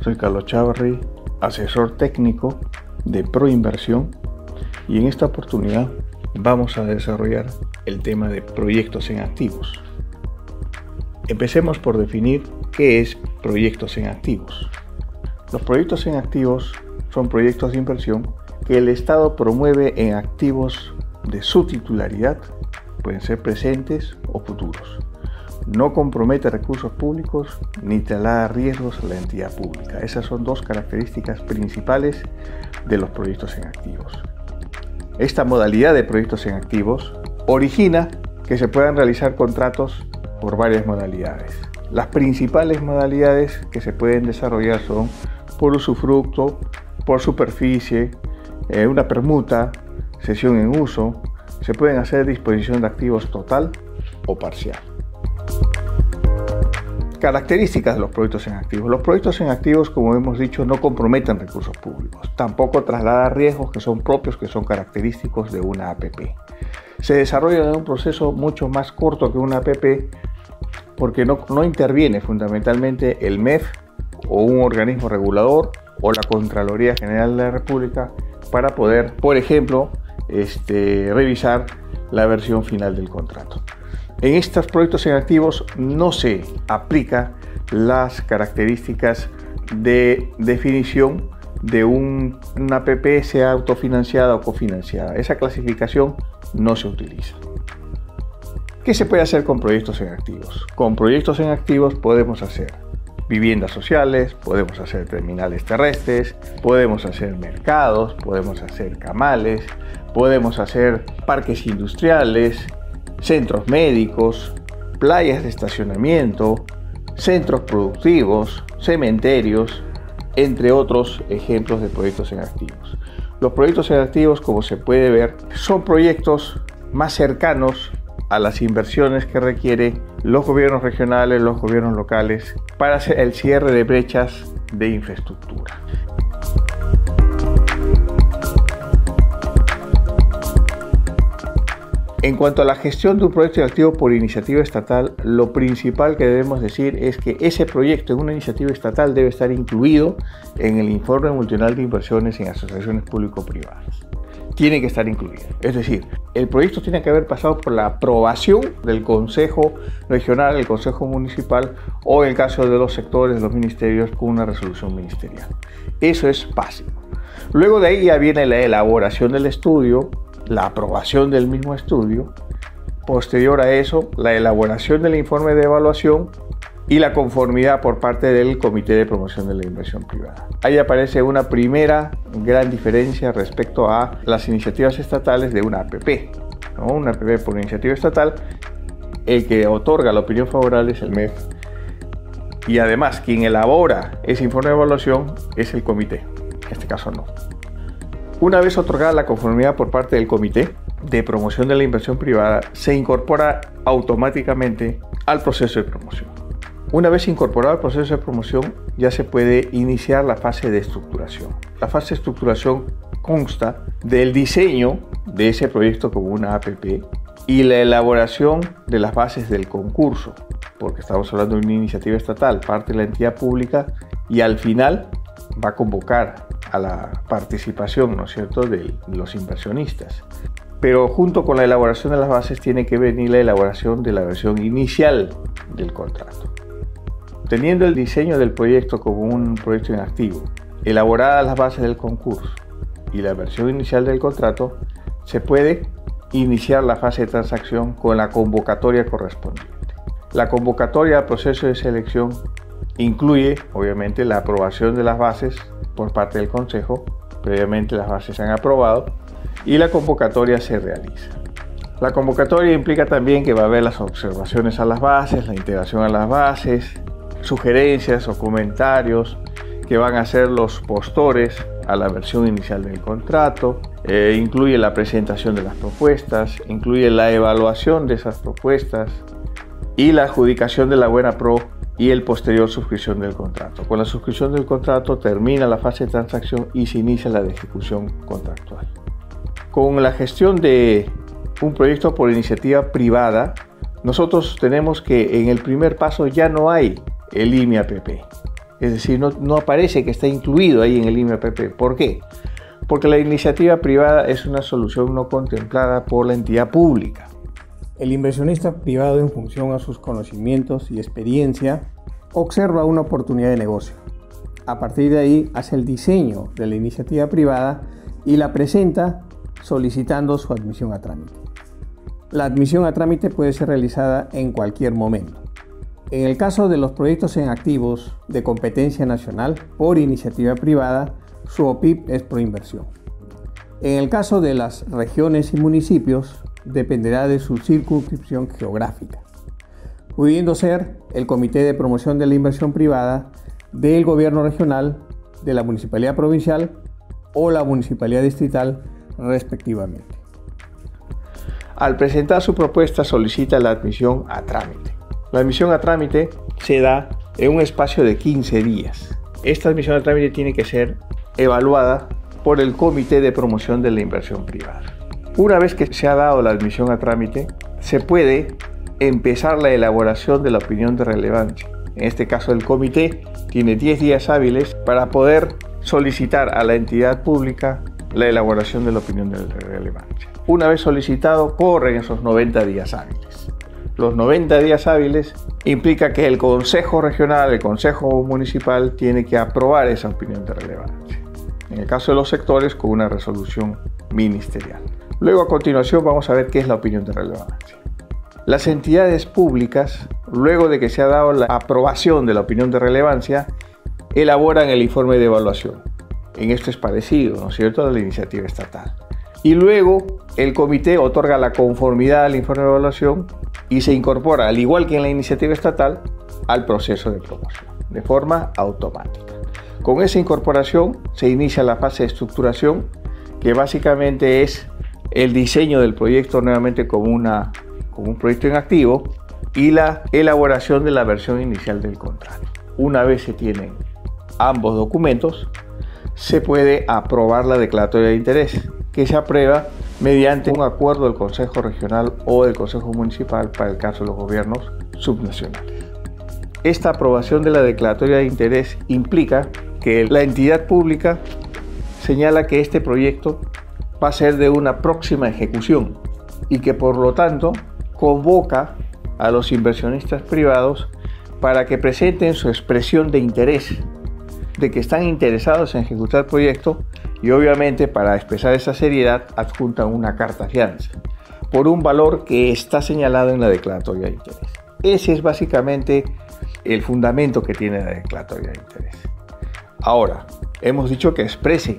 Soy Carlos Chávarri, asesor técnico de Proinversión, y en esta oportunidad vamos a desarrollar el tema de proyectos en activos. Empecemos por definir qué es proyectos en activos. Los proyectos en activos son proyectos de inversión que el Estado promueve en activos de su titularidad, pueden ser presentes o futuros. No compromete recursos públicos ni traslada riesgos a la entidad pública. Esas son dos características principales de los proyectos en activos. Esta modalidad de proyectos en activos origina que se puedan realizar contratos por varias modalidades. Las principales modalidades que se pueden desarrollar son por usufructo, por superficie, una permuta, cesión en uso. Se pueden hacer disposición de activos total o parcial. Características de los proyectos en activos. Los proyectos en activos, como hemos dicho, no comprometen recursos públicos. Tampoco traslada riesgos que son propios, que son característicos de una APP. Se desarrolla en un proceso mucho más corto que una APP porque no interviene fundamentalmente el MEF o un organismo regulador o la Contraloría General de la República para poder, por ejemplo, revisar la versión final del contrato. En estos proyectos en activos no se aplica las características de definición de una APP, sea autofinanciada o cofinanciada. Esa clasificación no se utiliza. ¿Qué se puede hacer con proyectos en activos? Con proyectos en activos podemos hacer viviendas sociales, podemos hacer terminales terrestres, podemos hacer mercados, podemos hacer camales, podemos hacer parques industriales, centros médicos, playas de estacionamiento, centros productivos, cementerios, entre otros ejemplos de proyectos en activos. Los proyectos en activos, como se puede ver, son proyectos más cercanos a las inversiones que requieren los gobiernos regionales, los gobiernos locales para hacer el cierre de brechas de infraestructura. En cuanto a la gestión de un proyecto de activo por iniciativa estatal, lo principal que debemos decir es que ese proyecto en una iniciativa estatal debe estar incluido en el informe multianual de inversiones en asociaciones público-privadas. Tiene que estar incluido. Es decir, el proyecto tiene que haber pasado por la aprobación del Consejo Regional, el Consejo Municipal o en el caso de los sectores, de los ministerios, con una resolución ministerial. Eso es básico. Luego de ahí ya viene la elaboración del estudio, la aprobación del mismo estudio, posterior a eso la elaboración del informe de evaluación y la conformidad por parte del Comité de Promoción de la Inversión Privada. Ahí aparece una primera gran diferencia respecto a las iniciativas estatales de una APP, ¿no? Una APP por iniciativa estatal, el que otorga la opinión favorable es el MEF y además quien elabora ese informe de evaluación es el comité, en este caso no. Una vez otorgada la conformidad por parte del Comité de Promoción de la Inversión Privada, se incorpora automáticamente al proceso de promoción. Una vez incorporado al proceso de promoción, ya se puede iniciar la fase de estructuración. La fase de estructuración consta del diseño de ese proyecto como una APP y la elaboración de las bases del concurso, porque estamos hablando de una iniciativa estatal, parte de la entidad pública y al final va a convocar a la participación, ¿no es cierto?, de los inversionistas. Pero junto con la elaboración de las bases tiene que venir la elaboración de la versión inicial del contrato. Teniendo el diseño del proyecto como un proyecto en activo, elaboradas las bases del concurso y la versión inicial del contrato, se puede iniciar la fase de transacción con la convocatoria correspondiente. La convocatoria al proceso de selección incluye, obviamente, la aprobación de las bases por parte del Consejo. Previamente las bases se han aprobado y la convocatoria se realiza. La convocatoria implica también que va a haber las observaciones a las bases, la integración a las bases, sugerencias o comentarios que van a ser los postores a la versión inicial del contrato, incluye la presentación de las propuestas, incluye la evaluación de esas propuestas y la adjudicación de la buena pro y el posterior suscripción del contrato. Con la suscripción del contrato termina la fase de transacción y se inicia la de ejecución contractual. Con la gestión de un proyecto por iniciativa privada, nosotros tenemos que en el primer paso ya no hay el IMI APP. Es decir, no aparece que está incluido ahí en el IMPP. ¿Por qué? Porque la iniciativa privada es una solución no contemplada por la entidad pública. El inversionista privado, en función a sus conocimientos y experiencia, observa una oportunidad de negocio. A partir de ahí hace el diseño de la iniciativa privada y la presenta solicitando su admisión a trámite. La admisión a trámite puede ser realizada en cualquier momento. En el caso de los proyectos en activos de competencia nacional por iniciativa privada, su OPIP es proinversión. En el caso de las regiones y municipios, dependerá de su circunscripción geográfica, pudiendo ser el Comité de Promoción de la Inversión Privada del Gobierno Regional, de la Municipalidad Provincial o la Municipalidad Distrital, respectivamente. Al presentar su propuesta, solicita la admisión a trámite. La admisión a trámite se da en un espacio de 15 días. Esta admisión a trámite tiene que ser evaluada por el Comité de Promoción de la Inversión Privada. Una vez que se ha dado la admisión a trámite, se puede empezar la elaboración de la opinión de relevancia. En este caso, el comité tiene 10 días hábiles para poder solicitar a la entidad pública la elaboración de la opinión de relevancia. Una vez solicitado, corren esos 90 días hábiles. Los 90 días hábiles implica que el Consejo Regional, el Consejo Municipal, tiene que aprobar esa opinión de relevancia. En el caso de los sectores, con una resolución ministerial. Luego, a continuación, vamos a ver qué es la opinión de relevancia. Las entidades públicas, luego de que se ha dado la aprobación de la opinión de relevancia, elaboran el informe de evaluación. En esto es parecido, ¿no es cierto?, a la iniciativa estatal. Y luego, el comité otorga la conformidad al informe de evaluación y se incorpora, al igual que en la iniciativa estatal, al proceso de promoción, de forma automática. Con esa incorporación se inicia la fase de estructuración, que básicamente es el diseño del proyecto nuevamente como un proyecto en activo y la elaboración de la versión inicial del contrato. Una vez se tienen ambos documentos, se puede aprobar la declaratoria de interés, que se aprueba mediante un acuerdo del Consejo Regional o del Consejo Municipal para el caso de los gobiernos subnacionales. Esta aprobación de la declaratoria de interés implica que la entidad pública señala que este proyecto va a ser de una próxima ejecución y que por lo tanto convoca a los inversionistas privados para que presenten su expresión de interés, de que están interesados en ejecutar el proyecto y obviamente para expresar esa seriedad adjuntan una carta fianza por un valor que está señalado en la declaratoria de interés. Ese es básicamente el fundamento que tiene la declaratoria de interés. Ahora, hemos dicho que expresen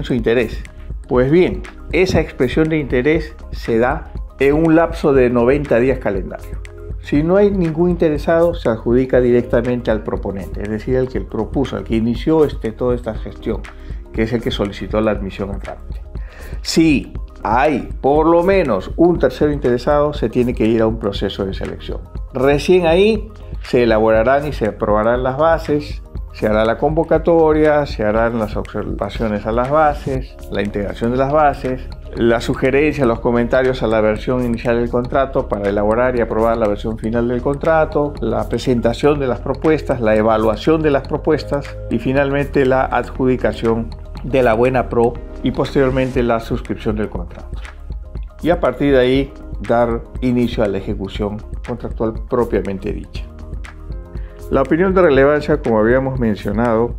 su interés. Pues bien, esa expresión de interés se da en un lapso de 90 días calendario. Si no hay ningún interesado, se adjudica directamente al proponente, es decir, el que propuso, el que inició toda esta gestión, que es el que solicitó la admisión a trámite. Si hay por lo menos un tercero interesado, se tiene que ir a un proceso de selección. Recién ahí se elaborarán y se aprobarán las bases, se hará la convocatoria, se harán las observaciones a las bases, la integración de las bases, la sugerencia, los comentarios a la versión inicial del contrato para elaborar y aprobar la versión final del contrato, la presentación de las propuestas, la evaluación de las propuestas y finalmente la adjudicación de la buena pro y posteriormente la suscripción del contrato. Y a partir de ahí dar inicio a la ejecución contractual propiamente dicha. La opinión de relevancia, como habíamos mencionado,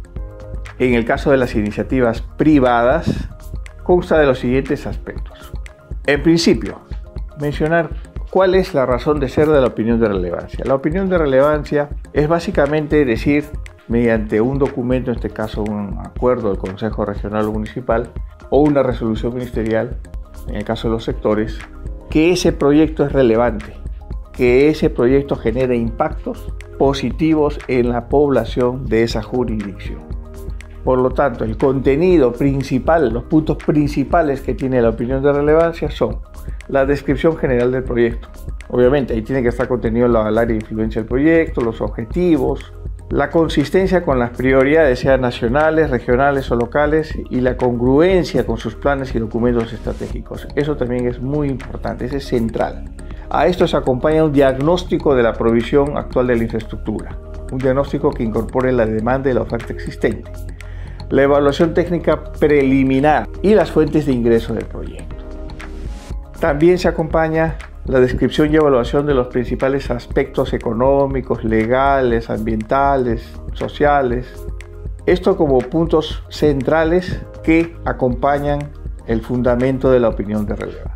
en el caso de las iniciativas privadas, consta de los siguientes aspectos. En principio, mencionar cuál es la razón de ser de la opinión de relevancia. La opinión de relevancia es básicamente decir, mediante un documento, en este caso un acuerdo del Consejo Regional o Municipal, o una resolución ministerial, en el caso de los sectores, que ese proyecto es relevante, que ese proyecto genera impactos positivos en la población de esa jurisdicción. Por lo tanto, el contenido principal, los puntos principales que tiene la opinión de relevancia son la descripción general del proyecto. Obviamente, ahí tiene que estar contenido el área de influencia del proyecto, los objetivos, la consistencia con las prioridades, sean nacionales, regionales o locales, y la congruencia con sus planes y documentos estratégicos. Eso también es muy importante, eso es central. A esto se acompaña un diagnóstico de la provisión actual de la infraestructura. un diagnóstico que incorpore la demanda y la oferta existente, la evaluación técnica preliminar y las fuentes de ingreso del proyecto. También se acompaña la descripción y evaluación de los principales aspectos económicos, legales, ambientales, sociales. Esto como puntos centrales que acompañan el fundamento de la opinión de relevancia.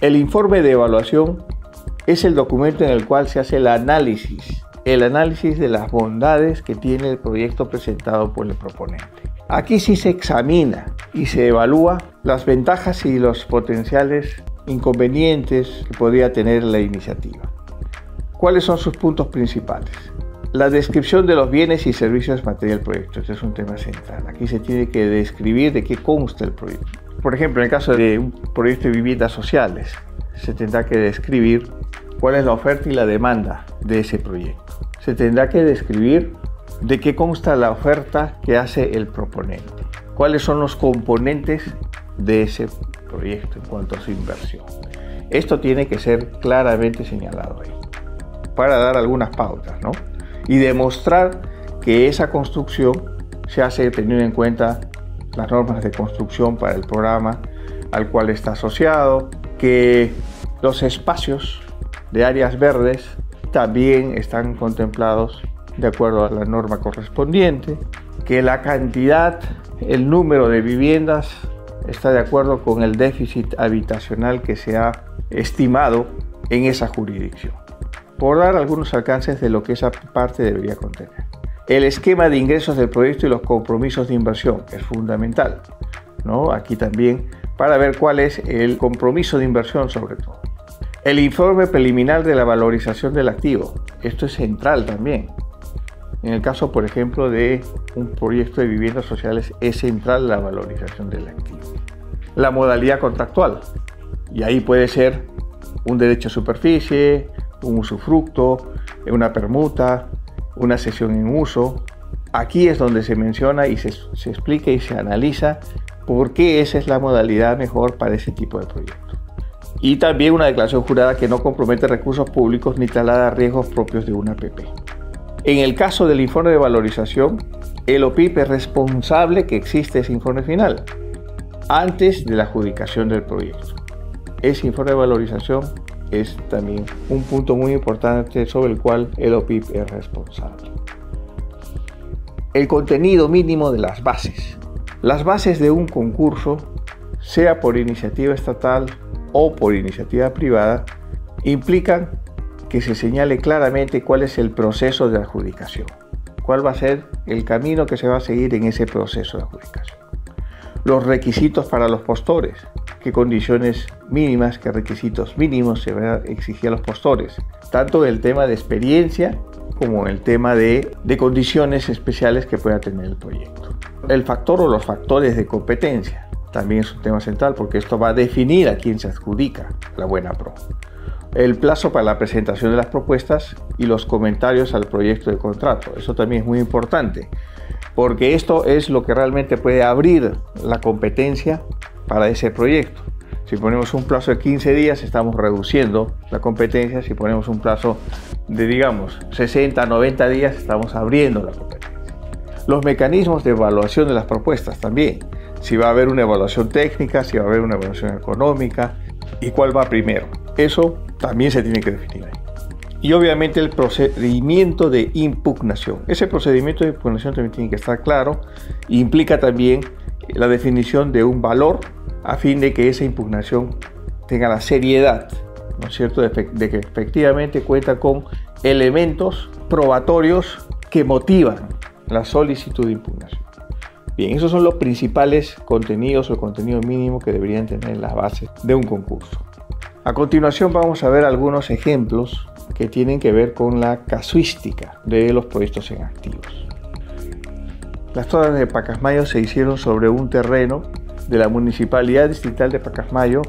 El informe de evaluación es el documento en el cual se hace el análisis de las bondades que tiene el proyecto presentado por el proponente. Aquí sí se examina y se evalúa las ventajas y los potenciales inconvenientes que podría tener la iniciativa. ¿Cuáles son sus puntos principales? La descripción de los bienes y servicios materia del proyecto. Este es un tema central. Aquí se tiene que describir de qué consta el proyecto. Por ejemplo, en el caso de un proyecto de viviendas sociales, se tendrá que describir cuál es la oferta y la demanda de ese proyecto. Se tendrá que describir de qué consta la oferta que hace el proponente. Cuáles son los componentes de ese proyecto en cuanto a su inversión. Esto tiene que ser claramente señalado ahí para dar algunas pautas, ¿no? Y demostrar que esa construcción se hace teniendo en cuenta las normas de construcción para el programa al cual está asociado, que los espacios de áreas verdes también están contemplados de acuerdo a la norma correspondiente, que la cantidad, el número de viviendas está de acuerdo con el déficit habitacional que se ha estimado en esa jurisdicción. Por dar algunos alcances de lo que esa parte debería contener. El esquema de ingresos del proyecto y los compromisos de inversión es fundamental, ¿no? Aquí también para ver cuál es el compromiso de inversión sobre todo. El informe preliminar de la valorización del activo. Esto es central también. En el caso, por ejemplo, de un proyecto de viviendas sociales, es central la valorización del activo. La modalidad contractual. Y ahí puede ser un derecho a superficie, un usufructo, una permuta, una cesión en uso. Aquí es donde se menciona y se explica y se analiza por qué esa es la modalidad mejor para ese tipo de proyecto. Y también una declaración jurada que no compromete recursos públicos ni traslada riesgos propios de una APP. En el caso del informe de valorización, el OPIP es responsable que existe ese informe final antes de la adjudicación del proyecto. Ese informe de valorización es también un punto muy importante sobre el cual el OPIP es responsable. El contenido mínimo de las bases. Las bases de un concurso, sea por iniciativa estatal o por iniciativa privada, implican que se señale claramente cuál es el proceso de adjudicación, cuál va a ser el camino que se va a seguir en ese proceso de adjudicación. Los requisitos para los postores, qué condiciones mínimas, qué requisitos mínimos se van a exigir a los postores, tanto en el tema de experiencia como en el tema de condiciones especiales que pueda tener el proyecto. El factor o los factores de competencia también es un tema central porque esto va a definir a quién se adjudica la buena pro. El plazo para la presentación de las propuestas y los comentarios al proyecto de contrato. Eso también es muy importante, porque esto es lo que realmente puede abrir la competencia para ese proyecto. Si ponemos un plazo de 15 días, estamos reduciendo la competencia. Si ponemos un plazo de, digamos, 60, 90 días, estamos abriendo la competencia. Los mecanismos de evaluación de las propuestas también. Si va a haber una evaluación técnica, si va a haber una evaluación económica y cuál va primero. Eso también se tiene que definir ahí. Y obviamente el procedimiento de impugnación. Ese procedimiento de impugnación también tiene que estar claro e implica también la definición de un valor a fin de que esa impugnación tenga la seriedad, ¿no es cierto?, de que efectivamente cuenta con elementos probatorios que motivan la solicitud de impugnación. Bien, esos son los principales contenidos o el contenido mínimo que deberían tener las bases de un concurso. A continuación vamos a ver algunos ejemplos que tienen que ver con la casuística de los proyectos en activos. Las torres de Pacasmayo se hicieron sobre un terreno de la Municipalidad Distrital de Pacasmayo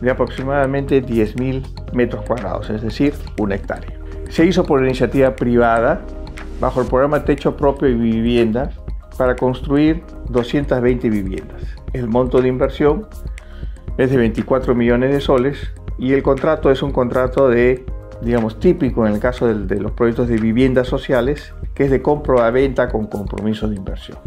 de aproximadamente 10.000 metros cuadrados, es decir, 1 hectárea. Se hizo por iniciativa privada bajo el programa Techo Propio y Viviendas para construir 220 viviendas. El monto de inversión es de 24 millones de soles y el contrato es un contrato de digamos, típico en el caso de los proyectos de viviendas sociales, que es de compra-venta con compromiso de inversión.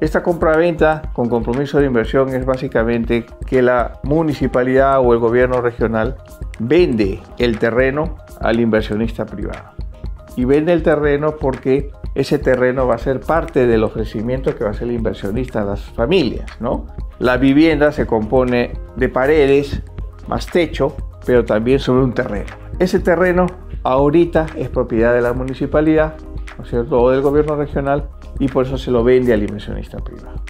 Esta compra-venta con compromiso de inversión es básicamente que la municipalidad o el gobierno regional vende el terreno al inversionista privado. Y vende el terreno porque ese terreno va a ser parte del ofrecimiento que va a hacer el inversionista a las familias, ¿no? La vivienda se compone de paredes más techo, pero también sobre un terreno. Ese terreno ahorita es propiedad de la municipalidad, ¿no es cierto?, o del gobierno regional, y por eso se lo vende al inversionista privado.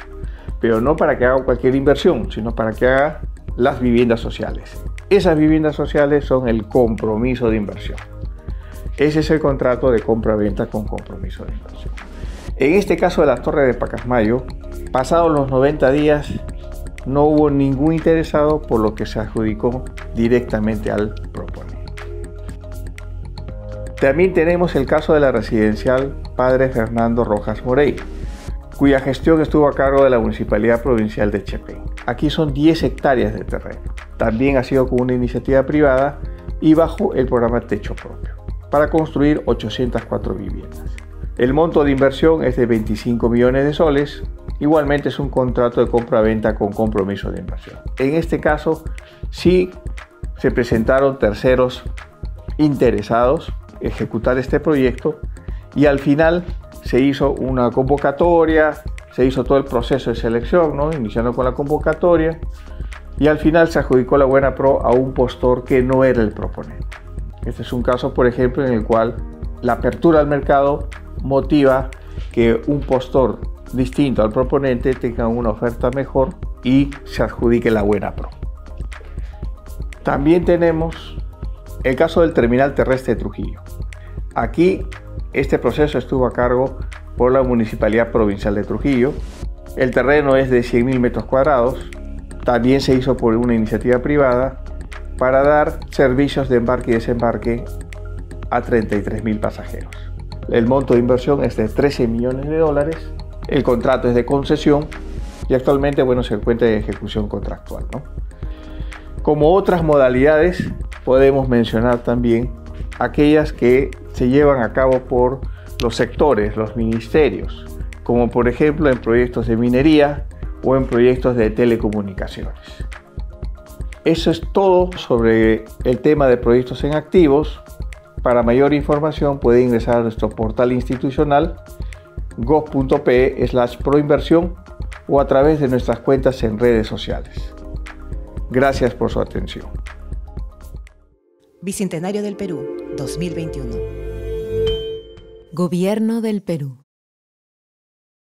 Pero no para que haga cualquier inversión, sino para que haga las viviendas sociales. Esas viviendas sociales son el compromiso de inversión. Ese es el contrato de compra-venta con compromiso de inversión. En este caso de la Torre de Pacasmayo, pasados los 90 días, no hubo ningún interesado, por lo que se adjudicó directamente al proponente. También tenemos el caso de la residencial Padre Fernando Rojas Morey, cuya gestión estuvo a cargo de la Municipalidad Provincial de Chepén. Aquí son 10 hectáreas de terreno. También ha sido con una iniciativa privada y bajo el programa Techo Propio, para construir 804 viviendas. El monto de inversión es de 25 millones de soles. Igualmente es un contrato de compra-venta con compromiso de inversión. En este caso, sí se presentaron terceros interesados en ejecutar este proyecto y al final se hizo una convocatoria, se hizo todo el proceso de selección, ¿no?, iniciando con la convocatoria, y al final se adjudicó la buena pro a un postor que no era el proponente. Este es un caso, por ejemplo, en el cual la apertura al mercado motiva que un postor distinto al proponente tenga una oferta mejor y se adjudique la buena pro. También tenemos el caso del terminal terrestre de Trujillo. Aquí este proceso estuvo a cargo por la Municipalidad Provincial de Trujillo. El terreno es de 100.000 metros cuadrados. También se hizo por una iniciativa privada para dar servicios de embarque y desembarque a 33.000 pasajeros. El monto de inversión es de 13 millones de dólares. El contrato es de concesión y actualmente, bueno, se encuentra en ejecución contractual, ¿no? Como otras modalidades, podemos mencionar también aquellas que se llevan a cabo por los sectores, los ministerios, como por ejemplo en proyectos de minería o en proyectos de telecomunicaciones. Eso es todo sobre el tema de proyectos en activos. Para mayor información puede ingresar a nuestro portal institucional gov.pe/proinversión o a través de nuestras cuentas en redes sociales. Gracias por su atención. Bicentenario del Perú, 2021. Gobierno del Perú.